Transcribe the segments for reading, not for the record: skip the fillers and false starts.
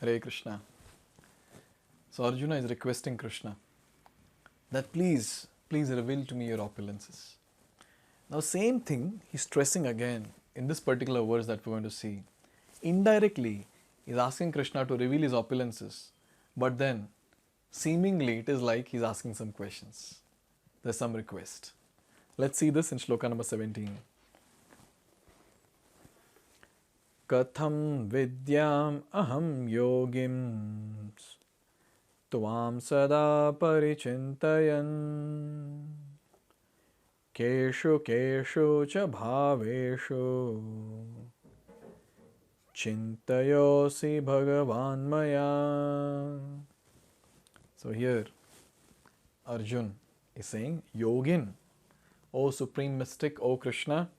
Hare Krishna. So Arjuna is requesting Krishna that please reveal to me your opulences. Now same thing he's stressing again in this particular verse that we're going to see. Indirectly, he's asking Krishna to reveal his opulences, but then seemingly it is like he's asking some questions. There's some request. Let's see this in shloka number 17. Katham vidyam aham yogim tvam sada parichintayan keshu keshu cha bhaveshu chintayosi bhagavan maya. So here Arjun is saying, Yogin, O Supreme Mystic, O Krishna,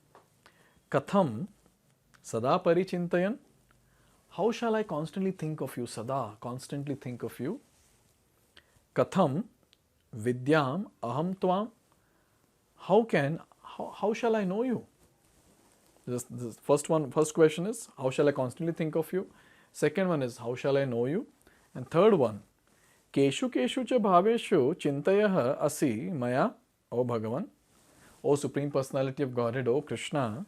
Katham Sada Parichintayan, how shall I constantly think of you? Sada, constantly think of you. Katham Vidyam Aham Tvam, how shall I know you? This first question is, how shall I constantly think of you? Second one is, how shall I know you? And third one, Keshu keshu cha bhaveshu chintayah asi maya, O Bhagavan, O Supreme Personality of Godhead, O Krishna,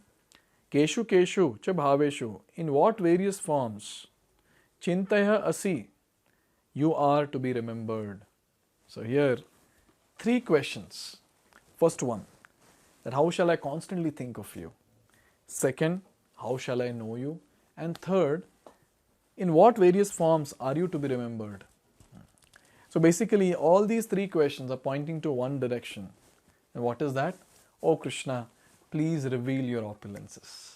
keshu keshu cha bhaveshu, in what various forms, chintayah asi, you are to be remembered. So here, three questions. First one, that how shall I constantly think of you? Second, how shall I know you? And third, in what various forms are you to be remembered? So basically, all these three questions are pointing to one direction. And what is that? Oh Krishna, please reveal your opulences.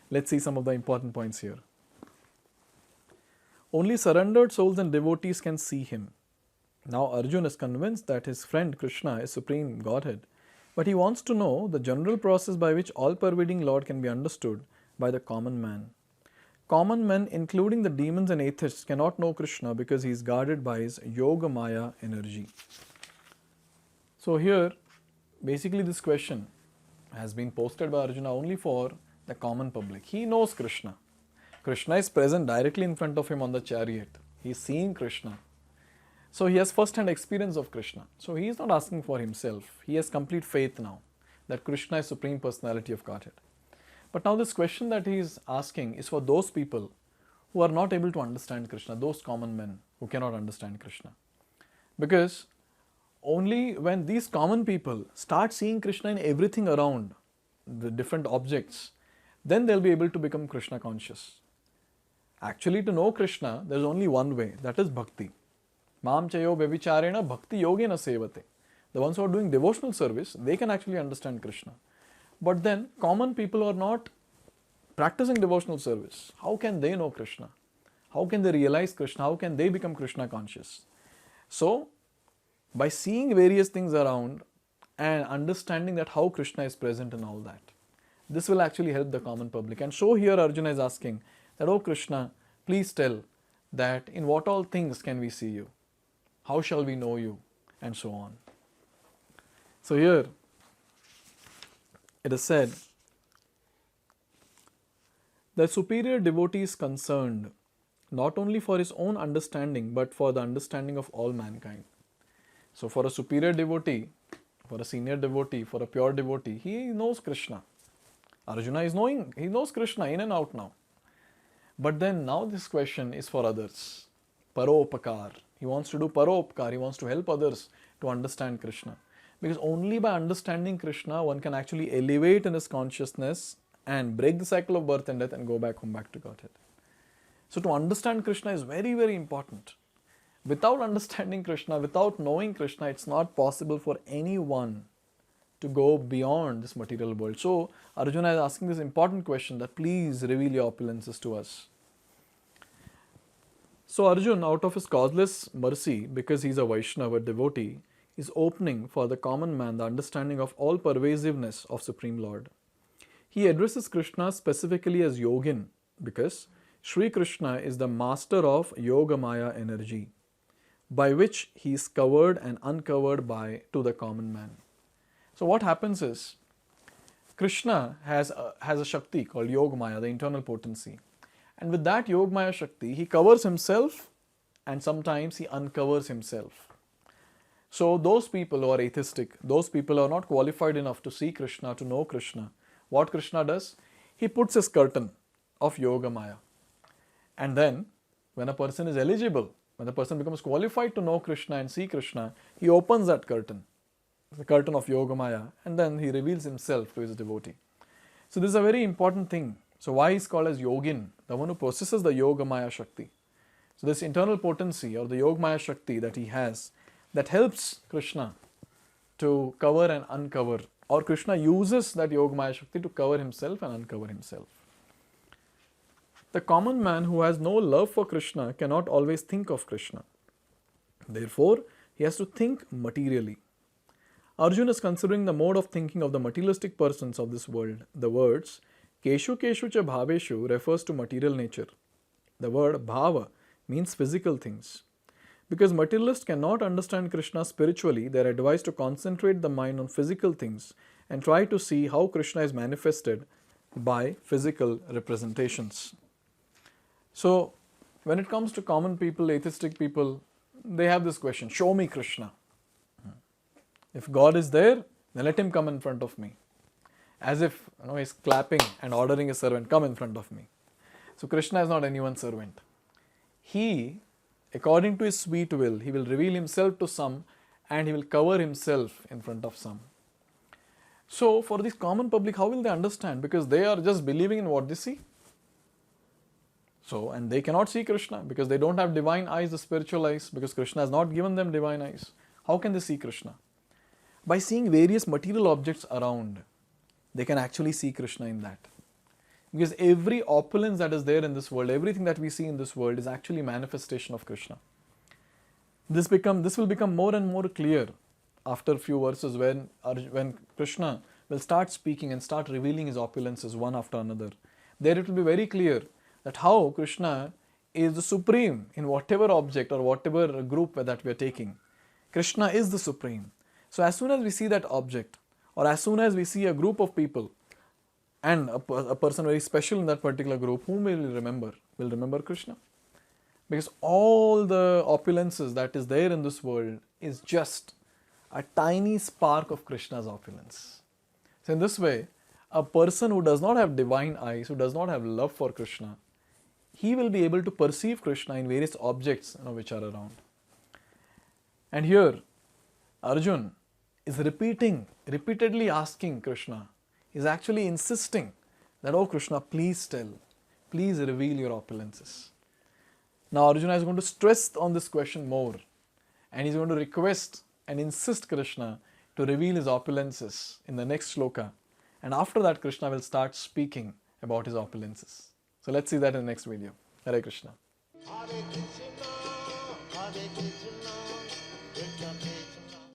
Let's see some of the important points here. Only surrendered souls and devotees can see him. Now Arjuna is convinced that his friend Krishna is Supreme Godhead, but he wants to know the general process by which all-pervading Lord can be understood by the common man. Common men, including the demons and atheists, cannot know Krishna because he is guarded by his Yoga Maya energy. So here, basically this question has been posted by Arjuna only for the common public. He knows Krishna. Krishna is present directly in front of him on the chariot. He is seeing Krishna. So he has first-hand experience of Krishna. So he is not asking for himself. He has complete faith now that Krishna is Supreme Personality of Godhead. But now this question that he is asking is for those people who are not able to understand Krishna, those common men who cannot understand Krishna. Because only when these common people start seeing Krishna in everything around, the different objects, then they'll be able to become Krishna conscious. Actually, to know Krishna, there's only one way, that is bhakti. Mam chayo vyavicharena bhakti yogena sevate. The ones who are doing devotional service, they can actually understand Krishna. But then, common people who are not practicing devotional service, how can they know Krishna? How can they realize Krishna? How can they become Krishna conscious? So, by seeing various things around and understanding that how Krishna is present in all that, this will actually help the common public. And so here Arjuna is asking that, oh Krishna, please tell that in what all things can we see you? How shall we know you? And so on. So here, it is said the superior devotee is concerned not only for his own understanding but for the understanding of all mankind. So for a superior devotee, for a senior devotee, for a pure devotee, he knows Krishna. Arjuna is knowing, he knows Krishna in and out now. But then now this question is for others. Paropakar. He wants to do paropakar, he wants to help others to understand Krishna. Because only by understanding Krishna, one can actually elevate in his consciousness and break the cycle of birth and death and go back home, back to Godhead. So to understand Krishna is very, very important. Without understanding Krishna, without knowing Krishna, it's not possible for anyone to go beyond this material world. So Arjuna is asking this important question that please reveal your opulences to us. So Arjuna, out of his causeless mercy, because he is a Vaishnava, a devotee, is opening for the common man the understanding of all pervasiveness of Supreme Lord. He addresses Krishna specifically as Yogin because Sri Krishna is the master of Yoga Maya energy, by which he is covered and uncovered to the common man. So what happens is, Krishna has a Shakti called Yoga Maya, the internal potency. And with that Yogamaya Shakti, he covers himself and sometimes he uncovers himself. So those people who are atheistic, those people who are not qualified enough to see Krishna, to know Krishna, what Krishna does? He puts his curtain of Yogamaya. And then when a person is eligible, when the person becomes qualified to know Krishna and see Krishna, he opens that curtain, the curtain of Yogamaya, and then he reveals himself to his devotee. So this is a very important thing. So why he is called as Yogin? The one who possesses the Yogamaya Shakti. So this internal potency or the Yogamaya Shakti that he has, that helps Krishna to cover and uncover, or Krishna uses that Yogamaya Shakti to cover himself and uncover himself. The common man who has no love for Krishna cannot always think of Krishna. Therefore, he has to think materially. Arjuna is considering the mode of thinking of the materialistic persons of this world. The words Keshu Keshu cha Bhaveshu refers to material nature. The word Bhava means physical things. Because materialists cannot understand Krishna spiritually, they are advised to concentrate the mind on physical things and try to see how Krishna is manifested by physical representations. So, when it comes to common people, atheistic people, they have this question, show me Krishna. If God is there, then let him come in front of me. As if he's clapping and ordering a servant, come in front of me. So Krishna is not anyone's servant. He, according to his sweet will, he will reveal himself to some and he will cover himself in front of some. So for this common public, how will they understand? Because they are just believing in what they see. So, and they cannot see Krishna because they don't have divine eyes, the spiritual eyes, because Krishna has not given them divine eyes. How can they see Krishna? By seeing various material objects around, they can actually see Krishna in that. Because every opulence that is there in this world, everything that we see in this world is actually manifestation of Krishna. This will become more and more clear after a few verses when Krishna will start speaking and start revealing his opulences one after another. There it will be very clear that how Krishna is the supreme in whatever object or whatever group that we are taking. Krishna is the supreme. So as soon as we see that object, or as soon as we see a group of people and a person very special in that particular group, whom will we remember? We'll remember Krishna. Because all the opulences that is there in this world is just a tiny spark of Krishna's opulence. So in this way, a person who does not have divine eyes, who does not have love for Krishna, he will be able to perceive Krishna in various objects which are around. And here, Arjun is repeatedly asking Krishna, is actually insisting that, oh Krishna, please tell, please reveal your opulences. Now Arjuna is going to stress on this question more, and he's going to request and insist Krishna to reveal his opulences in the next shloka. And after that, Krishna will start speaking about his opulences. So let's see that in the next video. Hare Krishna. Hare Krishna, Hare Krishna, Krishna Krishna.